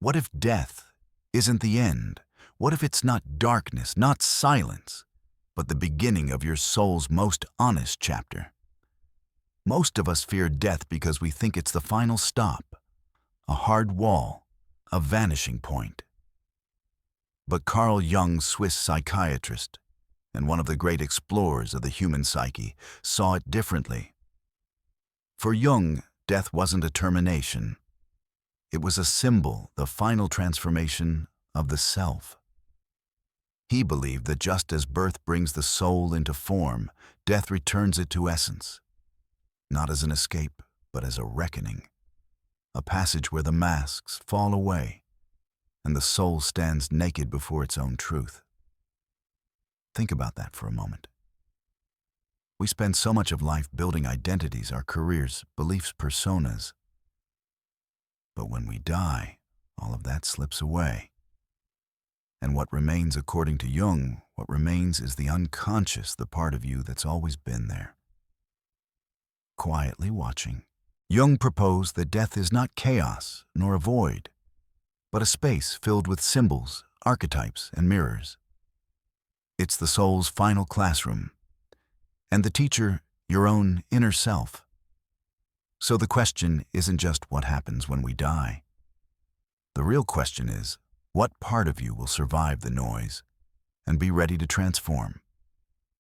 What if death isn't the end? What if it's not darkness, not silence, but the beginning of your soul's most honest chapter? Most of us fear death because we think it's the final stop, a hard wall, a vanishing point. But Carl Jung, Swiss psychiatrist, and one of the great explorers of the human psyche, saw it differently. For Jung, death wasn't a termination. It was a symbol, the final transformation of the self. He believed that just as birth brings the soul into form, death returns it to essence, not as an escape, but as a reckoning, a passage where the masks fall away and the soul stands naked before its own truth. Think about that for a moment. We spend so much of life building identities, our careers, beliefs, personas. But when we die, all of that slips away. And what remains, according to Jung, what remains is the unconscious, the part of you that's always been there, quietly watching. Jung proposed that death is not chaos nor a void, but a space filled with symbols, archetypes, and mirrors. It's the soul's final classroom, and the teacher, your own inner self. So the question isn't just what happens when we die. The real question is, what part of you will survive the noise and be ready to transform?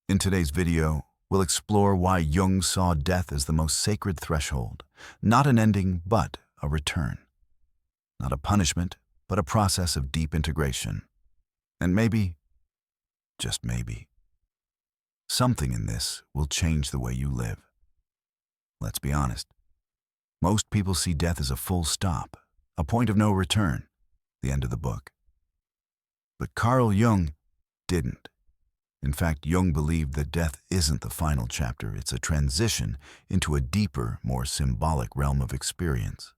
In today's video, we'll explore why Jung saw death as the most sacred threshold, not an ending, but a return. Not a punishment, but a process of deep integration. And maybe, just maybe, something in this will change the way you live. Let's be honest. Most people see death as a full stop, a point of no return, the end of the book. But Carl Jung didn't. In fact, Jung believed that death isn't the final chapter, it's a transition into a deeper, more symbolic realm of experience,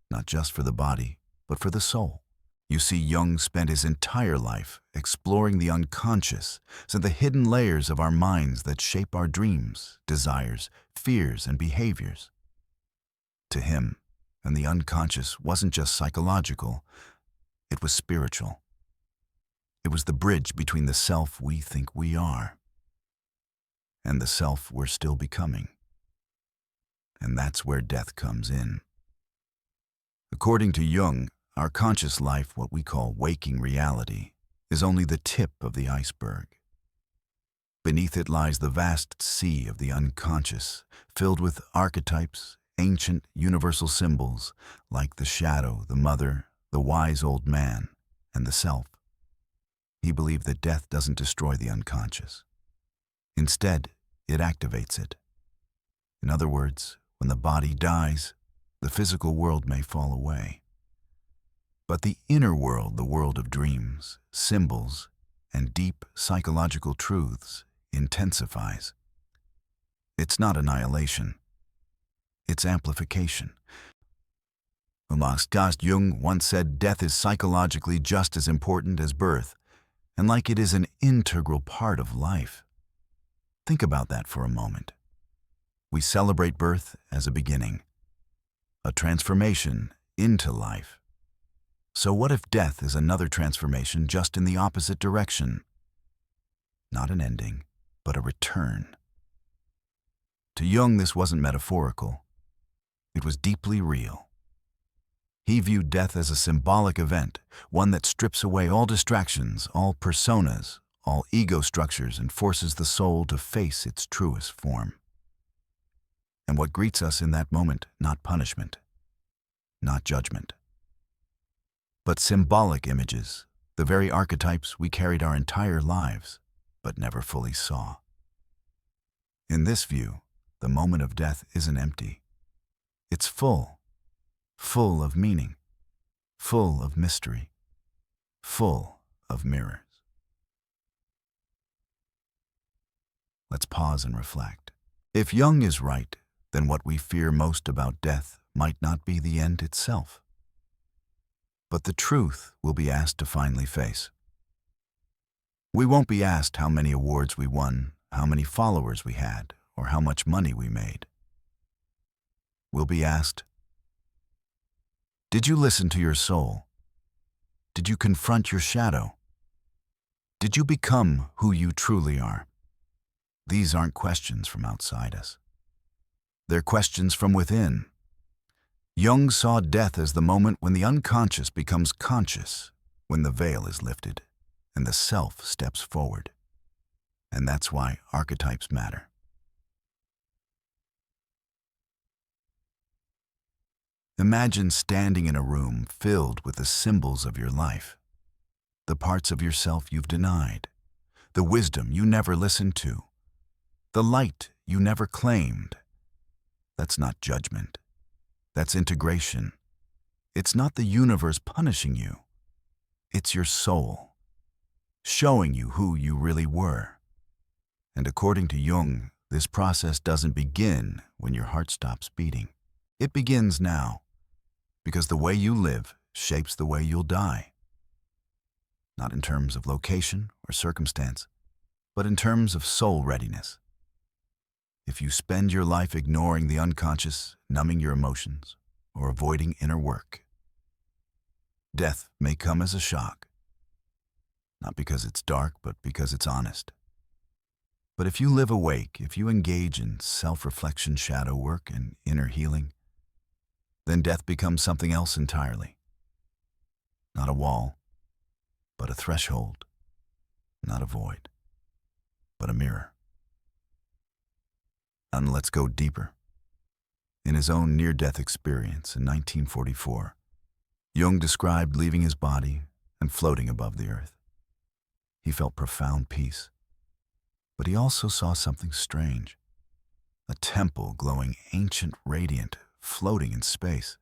not just for the body, but for the soul. You see, Jung spent his entire life exploring the unconscious and the hidden layers of our minds that shape our dreams, desires, fears, and behaviors. To him, and the unconscious wasn't just psychological, it was spiritual. It was the bridge between the self we think we are and the self we're still becoming. And that's where death comes in. According to Jung, our conscious life, what we call waking reality, is only the tip of the iceberg. Beneath it lies the vast sea of the unconscious, filled with archetypes, ancient universal symbols like the shadow, the mother, the wise old man, and the self. He believed that death doesn't destroy the unconscious. Instead, it activates it. In other words, when the body dies, the physical world may fall away. But the inner world, the world of dreams, symbols, and deep psychological truths, intensifies. It's not annihilation. It's amplification. Jung once said death is psychologically just as important as birth, and like it is an integral part of life. Think about that for a moment. We celebrate birth as a beginning, a transformation into life. So what if death is another transformation just in the opposite direction? Not an ending, but a return. To Jung, this wasn't metaphorical. It was deeply real. He viewed death as a symbolic event, one that strips away all distractions, all personas, all ego structures, and forces the soul to face its truest form. And what greets us in that moment, not punishment, not judgment, but symbolic images, the very archetypes we carried our entire lives, but never fully saw. In this view, the moment of death isn't empty. It's full of meaning, full of mystery, full of mirrors. Let's pause and reflect. If Jung is right, then what we fear most about death might not be the end itself, but the truth we'll be asked to finally face. We won't be asked how many awards we won, how many followers we had, or how much money we made. We'll be asked, did you listen to your soul? Did you confront your shadow? Did you become who you truly are? These aren't questions from outside us. They're questions from within. Jung saw death as the moment when the unconscious becomes conscious, when the veil is lifted and the self steps forward. And that's why archetypes matter. Imagine standing in a room filled with the symbols of your life, the parts of yourself you've denied, the wisdom you never listened to, the light you never claimed. That's not judgment. That's integration. It's not the universe punishing you. It's your soul, showing you who you really were. And according to Jung, this process doesn't begin when your heart stops beating. It begins now, because the way you live shapes the way you'll die. Not in terms of location or circumstance, but in terms of soul readiness. If you spend your life ignoring the unconscious, numbing your emotions, or avoiding inner work, death may come as a shock. Not because it's dark, but because it's honest. But if you live awake, if you engage in self-reflection, shadow work, and inner healing, then death becomes something else entirely. Not a wall, but a threshold. Not a void, but a mirror. And let's go deeper. In his own near-death experience in 1944, Jung described leaving his body and floating above the earth. He felt profound peace, but he also saw something strange. A temple glowing ancient, radiant, floating in space.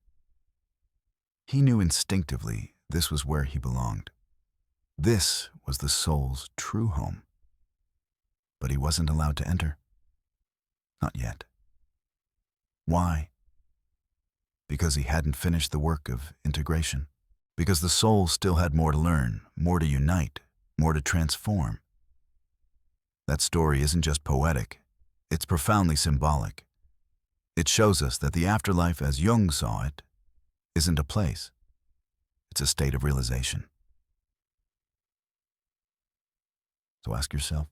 He knew instinctively this was where he belonged. This was the soul's true home. But he wasn't allowed to enter. Not yet. Why? Because he hadn't finished the work of integration. Because the soul still had more to learn, more to unite, more to transform. That story isn't just poetic, it's profoundly symbolic. It shows us that the afterlife, as Jung saw it, isn't a place. It's a state of realization. So ask yourself,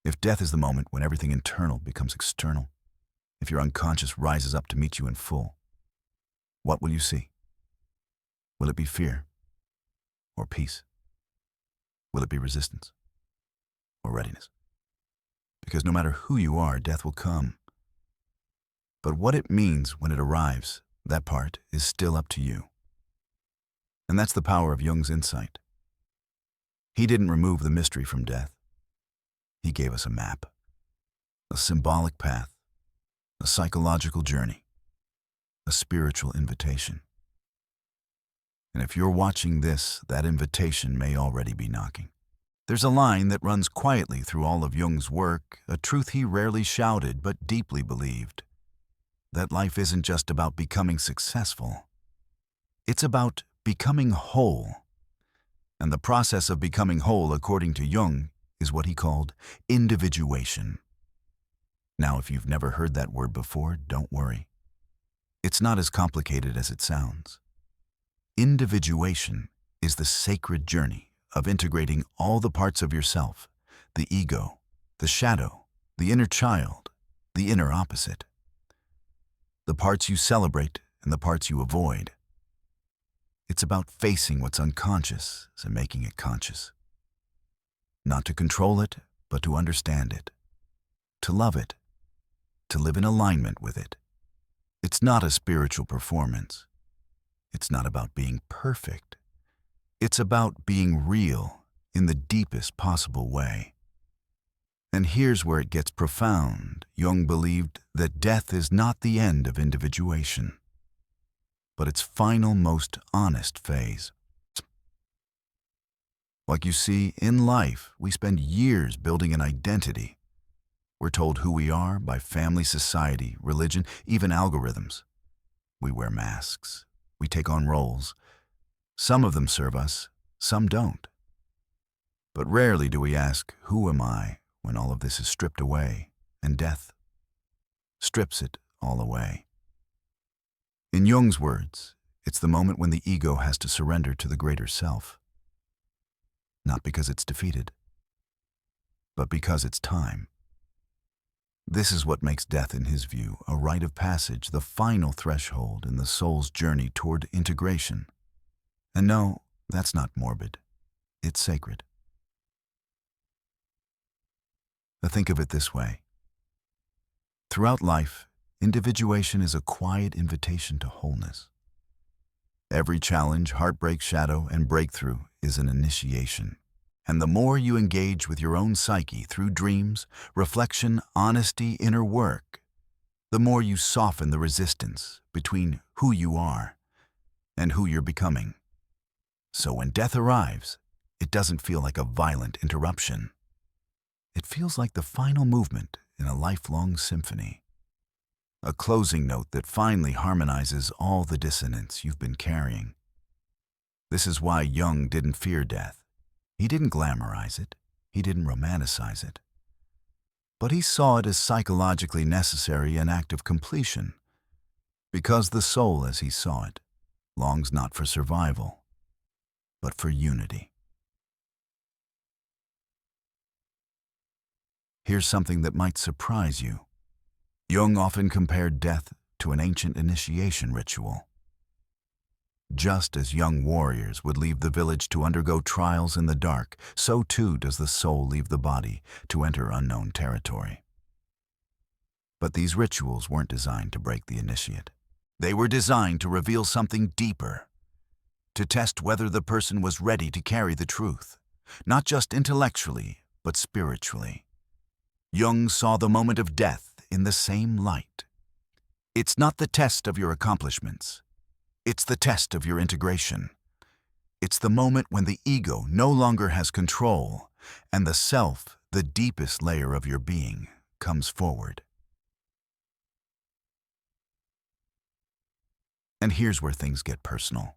if death is the moment when everything internal becomes external, if your unconscious rises up to meet you in full, what will you see? Will it be fear or peace? Will it be resistance or readiness? Because no matter who you are, death will come. But what it means when it arrives, that part is still up to you. And that's the power of Jung's insight. He didn't remove the mystery from death. He gave us a map, a symbolic path, a psychological journey, a spiritual invitation. And if you're watching this, that invitation may already be knocking. There's a line that runs quietly through all of Jung's work, a truth he rarely shouted but deeply believed. That life isn't just about becoming successful. It's about becoming whole. And the process of becoming whole, according to Jung, is what he called individuation. Now, if you've never heard that word before, don't worry. It's not as complicated as it sounds. Individuation is the sacred journey of integrating all the parts of yourself, the ego, the shadow, the inner child, the inner opposite. The parts you celebrate and the parts you avoid. It's about facing what's unconscious and making it conscious. Not to control it, but to understand it, to love it, to live in alignment with it. It's not a spiritual performance. It's not about being perfect. It's about being real in the deepest possible way. And here's where it gets profound. Jung believed that death is not the end of individuation, but its final, most honest phase. Like you see, in life, we spend years building an identity. We're told who we are by family, society, religion, even algorithms. We wear masks. We take on roles. Some of them serve us, some don't. But rarely do we ask, who am I, when all of this is stripped away, and death strips it all away. In Jung's words, It's the moment when the ego has to surrender to the greater self, not because it's defeated, but because it's time. This is what makes death, in his view, a rite of passage, the final threshold in the soul's journey toward integration. And no, that's not morbid. It's sacred. Think of it this way. Throughout life, individuation is a quiet invitation to wholeness. Every challenge, heartbreak, shadow, and breakthrough is an initiation. And the more you engage with your own psyche through dreams, reflection, honesty, inner work, the more you soften the resistance between who you are and who you're becoming. So when death arrives, it doesn't feel like a violent interruption. It feels like the final movement in a lifelong symphony. A closing note that finally harmonizes all the dissonance you've been carrying. This is why Jung didn't fear death. He didn't glamorize it. He didn't romanticize it. But he saw it as psychologically necessary, an act of completion. Because the soul, as he saw it, longs not for survival, but for unity. Here's something that might surprise you. Jung often compared death to an ancient initiation ritual. Just as young warriors would leave the village to undergo trials in the dark, so too does the soul leave the body to enter unknown territory. But these rituals weren't designed to break the initiate. They were designed to reveal something deeper, to test whether the person was ready to carry the truth, not just intellectually, but spiritually. Jung saw the moment of death in the same light. It's not the test of your accomplishments. It's the test of your integration. It's the moment when the ego no longer has control and the self, the deepest layer of your being, comes forward. And here's where things get personal.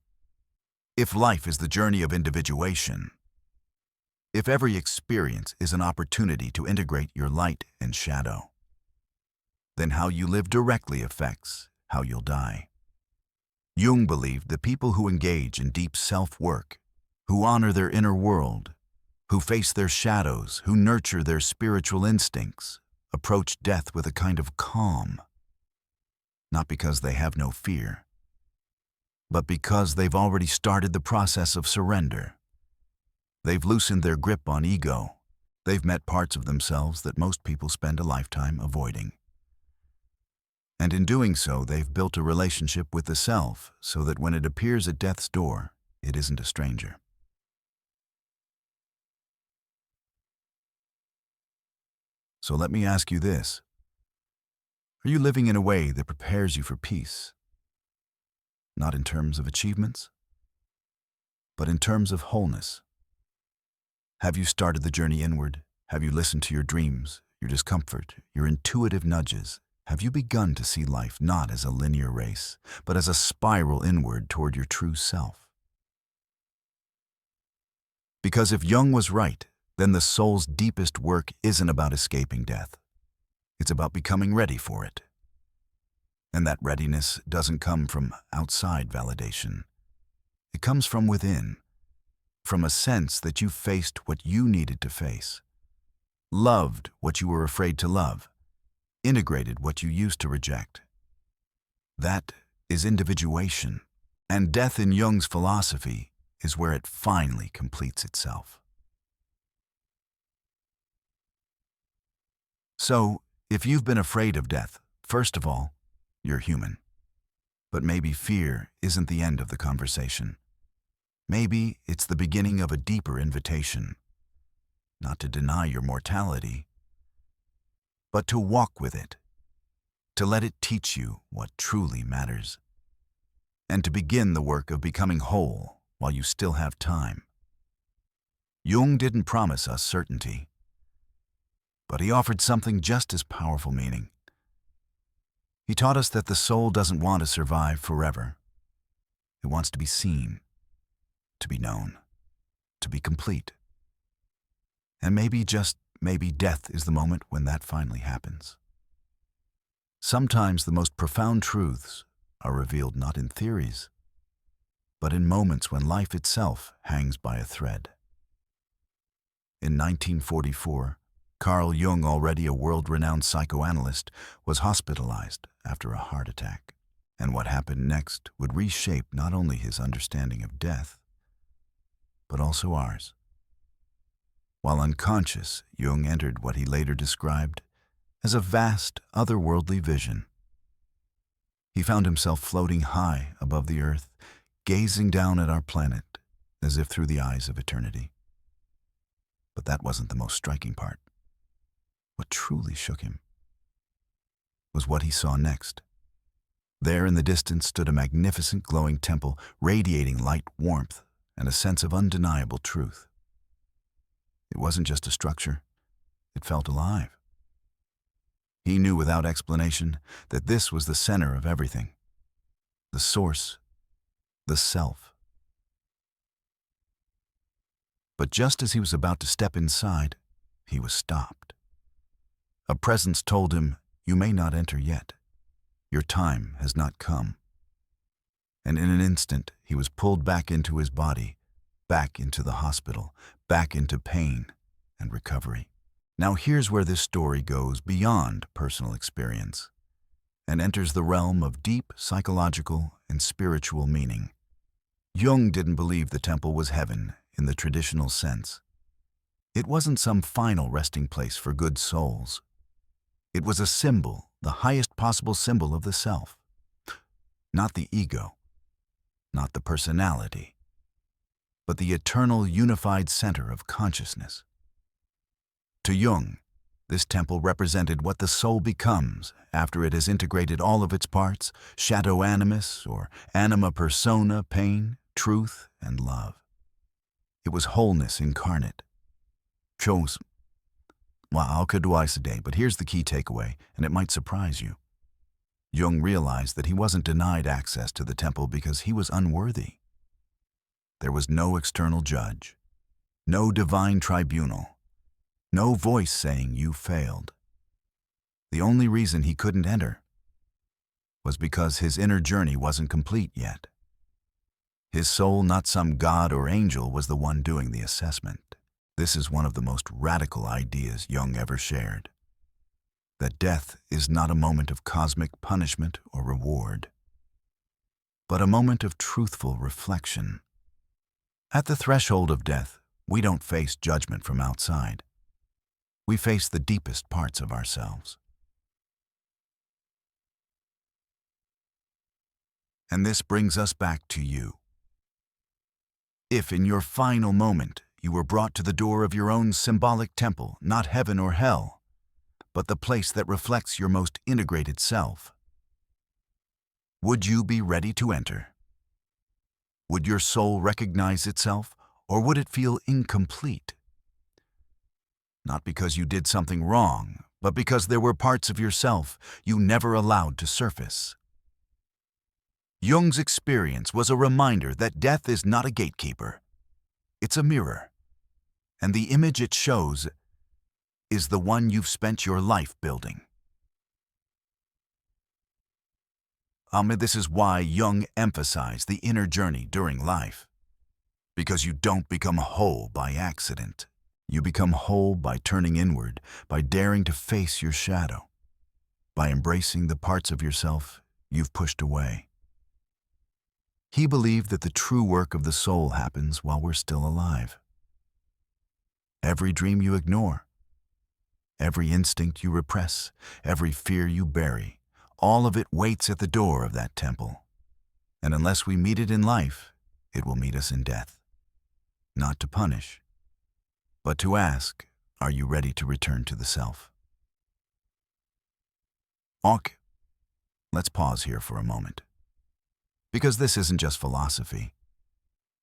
If life is the journey of individuation, if every experience is an opportunity to integrate your light and shadow, then how you live directly affects how you'll die. Jung believed that people who engage in deep self-work, who honor their inner world, who face their shadows, who nurture their spiritual instincts, approach death with a kind of calm, not because they have no fear, but because they've already started the process of surrender. They've loosened their grip on ego. They've met parts of themselves that most people spend a lifetime avoiding. And in doing so, they've built a relationship with the self so that when it appears at death's door, it isn't a stranger. So let me ask you this. Are you living in a way that prepares you for peace? Not in terms of achievements, but in terms of wholeness. Have you started the journey inward? Have you listened to your dreams, your discomfort, your intuitive nudges? Have you begun to see life not as a linear race, but as a spiral inward toward your true self? Because if Jung was right, then the soul's deepest work isn't about escaping death. It's about becoming ready for it. And that readiness doesn't come from outside validation. It comes from within, from a sense that you faced what you needed to face, loved what you were afraid to love, integrated what you used to reject. That is individuation, and death in Jung's philosophy is where it finally completes itself. So, if you've been afraid of death, first of all, you're human. But maybe fear isn't the end of the conversation. Maybe it's the beginning of a deeper invitation, not to deny your mortality, but to walk with it, to let it teach you what truly matters, and to begin the work of becoming whole while you still have time. Jung didn't promise us certainty, but he offered something just as powerful meaning. He taught us that the soul doesn't want to survive forever. It wants to be seen, to be known, to be complete. And maybe, just maybe, death is the moment when that finally happens. Sometimes the most profound truths are revealed not in theories, but in moments when life itself hangs by a thread. In 1944, Carl Jung, already a world-renowned psychoanalyst, was hospitalized after a heart attack. And what happened next would reshape not only his understanding of death, but also ours. While unconscious, Jung entered what he later described as a vast, otherworldly vision. He found himself floating high above the earth, gazing down at our planet as if through the eyes of eternity. But that wasn't the most striking part. What truly shook him was what he saw next. There in the distance stood a magnificent glowing temple, radiating light, warmth, and a sense of undeniable truth. It wasn't just a structure. It felt alive. He knew without explanation that this was the center of everything, the source, the self. But just as he was about to step inside, he was stopped. A presence told him, "You may not enter yet. Your time has not come." And in an instant, he was pulled back into his body, back into the hospital, back into pain and recovery. Now here's where this story goes beyond personal experience and enters the realm of deep psychological and spiritual meaning. Jung didn't believe the temple was heaven in the traditional sense. It wasn't some final resting place for good souls. It was a symbol, the highest possible symbol of the self. Not the ego, not the personality, but the eternal unified center of consciousness. To Jung, this temple represented what the soul becomes after it has integrated all of its parts, shadow animus or anima persona, pain, truth, and love. It was wholeness incarnate. Shows, wow, today, but here's the key takeaway, and it might surprise you. Jung realized that he wasn't denied access to the temple because he was unworthy. There was no external judge, no divine tribunal, no voice saying you failed. The only reason he couldn't enter was because his inner journey wasn't complete yet. His soul, not some god or angel, was the one doing the assessment. This is one of the most radical ideas Jung ever shared. That death is not a moment of cosmic punishment or reward, but a moment of truthful reflection. At the threshold of death, we don't face judgment from outside. We face the deepest parts of ourselves. And this brings us back to you. If in your final moment you were brought to the door of your own symbolic temple, not heaven or hell, but the place that reflects your most integrated self, would you be ready to enter? Would your soul recognize itself, or would it feel incomplete? Not because you did something wrong, but because there were parts of yourself you never allowed to surface. Jung's experience was a reminder that death is not a gatekeeper. It's a mirror, and the image it shows is the one you've spent your life building. This is why Jung emphasized the inner journey during life. Because you don't become whole by accident. You become whole by turning inward, by daring to face your shadow, by embracing the parts of yourself you've pushed away. He believed that the true work of the soul happens while we're still alive. Every dream you ignore, every instinct you repress, every fear you bury, all of it waits at the door of that temple. And unless we meet it in life, it will meet us in death. Not to punish, but to ask, are you ready to return to the self? Let's pause here for a moment. Because this isn't just philosophy.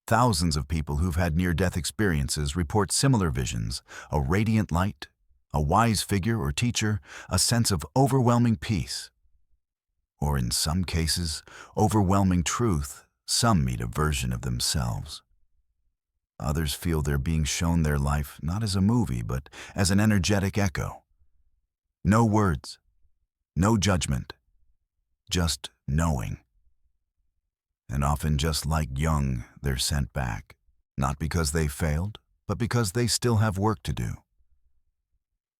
Thousands of people who've had near-death experiences report similar visions, a radiant light, a wise figure or teacher, a sense of overwhelming peace. Or in some cases, overwhelming truth. Some meet a version of themselves. Others feel they're being shown their life not as a movie, but as an energetic echo. No words, no judgment, just knowing. And often, just like Jung, they're sent back, not because they failed, but because they still have work to do.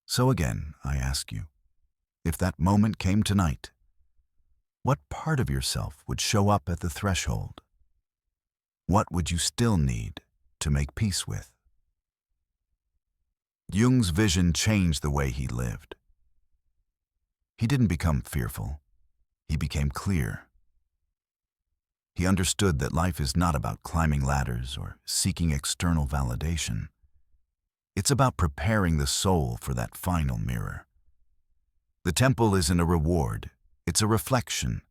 So again, I ask you, if that moment came tonight, what part of yourself would show up at the threshold? What would you still need to make peace with? Jung's vision changed the way he lived. He didn't become fearful. He became clear. He understood that life is not about climbing ladders or seeking external validation. It's about preparing the soul for that final mirror. The temple isn't a reward, it's a reflection.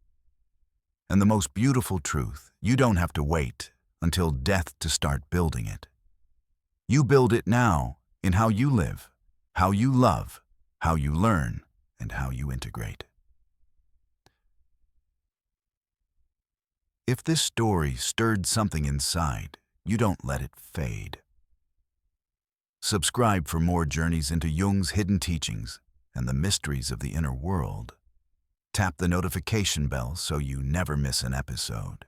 And the most beautiful truth, you don't have to wait until death to start building it. You build it now in how you live, how you love, how you learn, and how you integrate. If this story stirred something inside, you don't let it fade. Subscribe for more journeys into Jung's hidden teachings and the mysteries of the inner world. Tap the notification bell so you never miss an episode.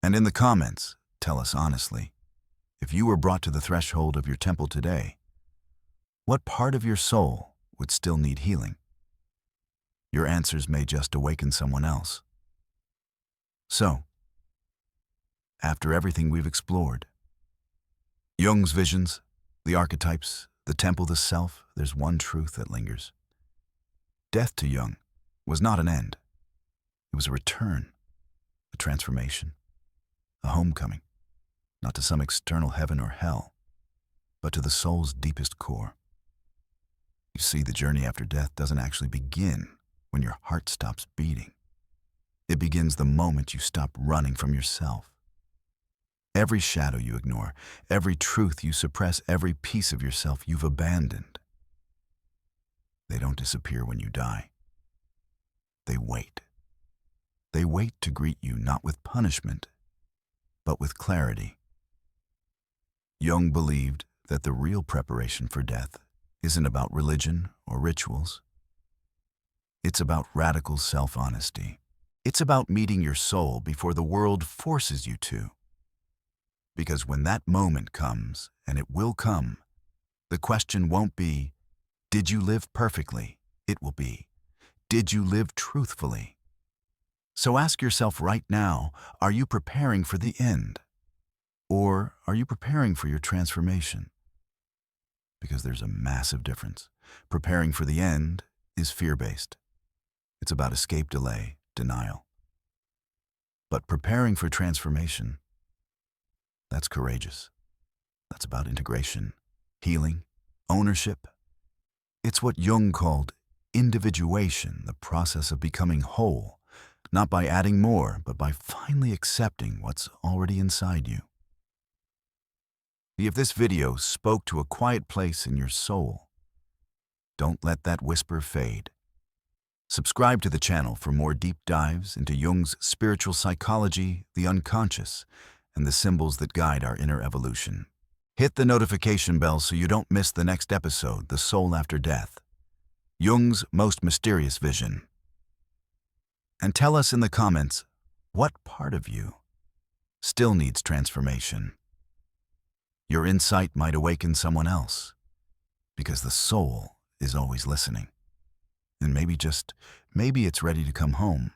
And in the comments, tell us honestly, if you were brought to the threshold of your temple today, what part of your soul would still need healing? Your answers may just awaken someone else. So, after everything we've explored, Jung's visions, the archetypes, the temple, the self, there's one truth that lingers. Death to Jung was not an end. It was a return, a transformation, a homecoming, not to some external heaven or hell, but to the soul's deepest core. You see, the journey after death doesn't actually begin when your heart stops beating. It begins the moment you stop running from yourself. Every shadow you ignore, every truth you suppress, every piece of yourself you've abandoned. They don't disappear when you die. They wait. They wait to greet you not with punishment, but with clarity. Jung believed that the real preparation for death isn't about religion or rituals. It's about radical self-honesty. It's about meeting your soul before the world forces you to. Because when that moment comes, and it will come, the question won't be, did you live perfectly? It will be, did you live truthfully? So ask yourself right now, are you preparing for the end? Or are you preparing for your transformation? Because there's a massive difference. Preparing for the end is fear-based. It's about escape, delay, denial. But preparing for transformation, that's courageous. That's about integration, healing, ownership. It's what Jung called individuation, the process of becoming whole, not by adding more, but by finally accepting what's already inside you. If this video spoke to a quiet place in your soul, don't let that whisper fade. Subscribe to the channel for more deep dives into Jung's spiritual psychology, the unconscious, and the symbols that guide our inner evolution. Hit the notification bell so you don't miss the next episode, The Soul After Death, Jung's most mysterious vision. And tell us in the comments, what part of you still needs transformation? Your insight might awaken someone else, because the soul is always listening. And maybe it's ready to come home.